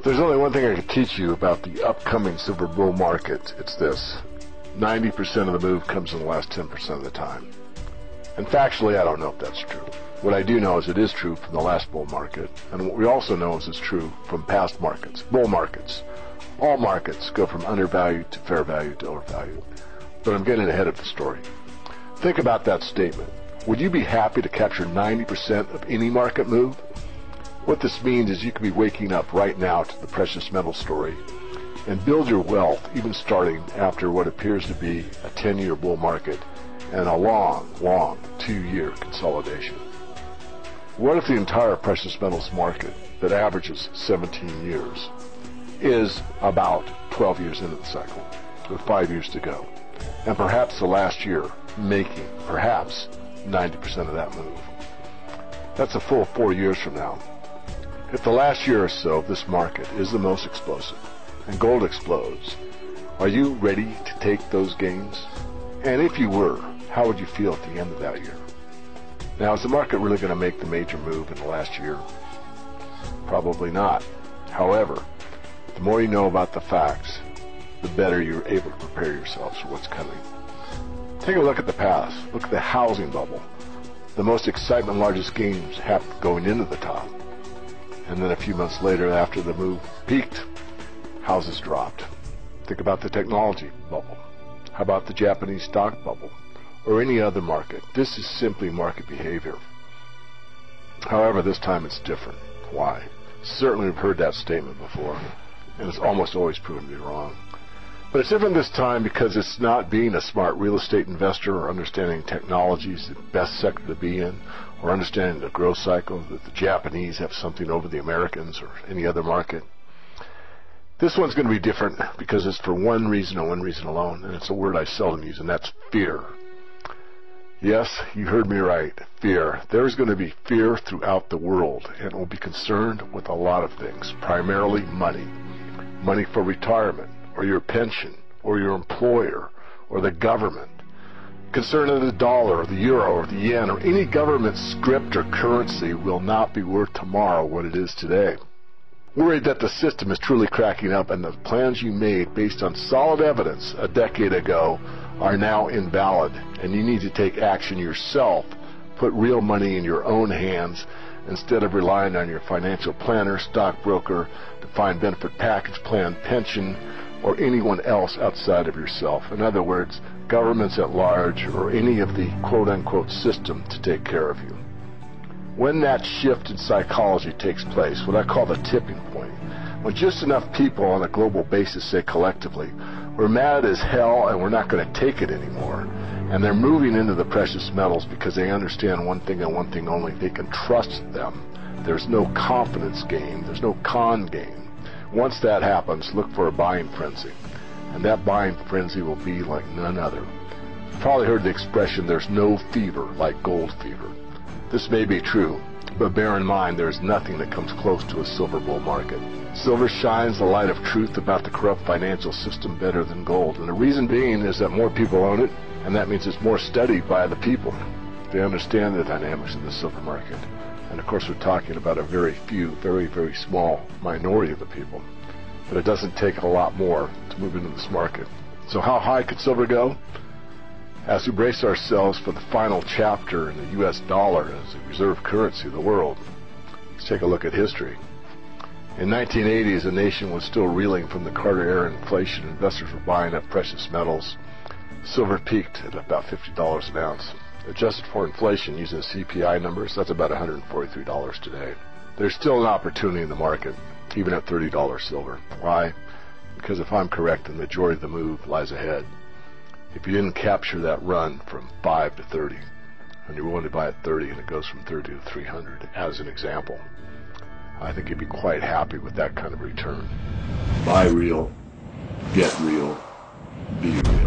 If there's only one thing I could teach you about the upcoming silver bull market, it's this. 90% of the move comes in the last 10% of the time. And factually, I don't know if that's true. What I do know is it is true from the last bull market, and what we also know is it's true from past markets, bull markets. All markets go from undervalued to fair value to overvalued. But I'm getting ahead of the story. Think about that statement. Would you be happy to capture 90% of any market move? What this means is you could be waking up right now to the precious metal story and build your wealth even starting after what appears to be a 10-year bull market and a long 2-year consolidation. What if the entire precious metals market that averages 17 years is about 12 years into the cycle with 5 years to go, and perhaps the last year making perhaps 90% of that move? That's a full 4 years from now. If the last year or so of this market is the most explosive and gold explodes, are you ready to take those gains? And if you were, how would you feel at the end of that year? Now, is the market really going to make the major move in the last year? Probably not. However, the more you know about the facts, the better you're able to prepare yourselves for what's coming. Take a look at the past. Look at the housing bubble. The most excitement, largest gains happened going into the top. And then a few months later, after the move peaked, houses dropped. Think about the technology bubble. How about the Japanese stock bubble? Or any other market? This is simply market behavior. However, this time it's different. Why? Certainly we've heard that statement before, and it's almost always proven to be wrong. But it's different this time because it's not being a smart real estate investor or understanding technologies the best sector to be in, or understanding the growth cycle, that the Japanese have something over the Americans or any other market. This one's going to be different because it's for one reason and one reason alone, and it's a word I seldom use, and that's fear. Yes, you heard me right, fear. There's going to be fear throughout the world, and it will be concerned with a lot of things, primarily money. Money for retirement, or your pension, or your employer, or the government. Concern of the dollar, or the euro, or the yen, or any government script or currency will not be worth tomorrow what it is today. Worried that the system is truly cracking up and the plans you made based on solid evidence a decade ago are now invalid, and you need to take action yourself, put real money in your own hands instead of relying on your financial planner, stockbroker, defined benefit package plan, pension, or anyone else outside of yourself. In other words, governments at large or any of the quote-unquote system to take care of you. When that shift in psychology takes place, what I call the tipping point, when just enough people on a global basis say collectively, we're mad as hell and we're not going to take it anymore, and they're moving into the precious metals because they understand one thing and one thing only: they can trust them. There's no confidence game, there's no con game. Once that happens, look for a buying frenzy, and that buying frenzy will be like none other. You've probably heard the expression, there's no fever like gold fever. This may be true, but bear in mind there is nothing that comes close to a silver bull market. Silver shines the light of truth about the corrupt financial system better than gold, and the reason being is that more people own it, and that means it's more studied by the people. They understand the dynamics of the silver market. And of course we're talking about a very few, very, very small minority of the people. But it doesn't take a lot more to move into this market. So how high could silver go? As we brace ourselves for the final chapter in the U.S. dollar as the reserve currency of the world, let's take a look at history. In 1980, as the nation was still reeling from the Carter-era inflation, investors were buying up precious metals. Silver peaked at about $50 an ounce. Adjusted for inflation using CPI numbers, that's about $143 today. There's still an opportunity in the market, even at $30 silver. Why? Because if I'm correct, the majority of the move lies ahead. If you didn't capture that run from 5 to 30, and you're willing to buy at 30 and it goes from 30 to 300, as an example, I think you'd be quite happy with that kind of return. Buy real, get real, be real.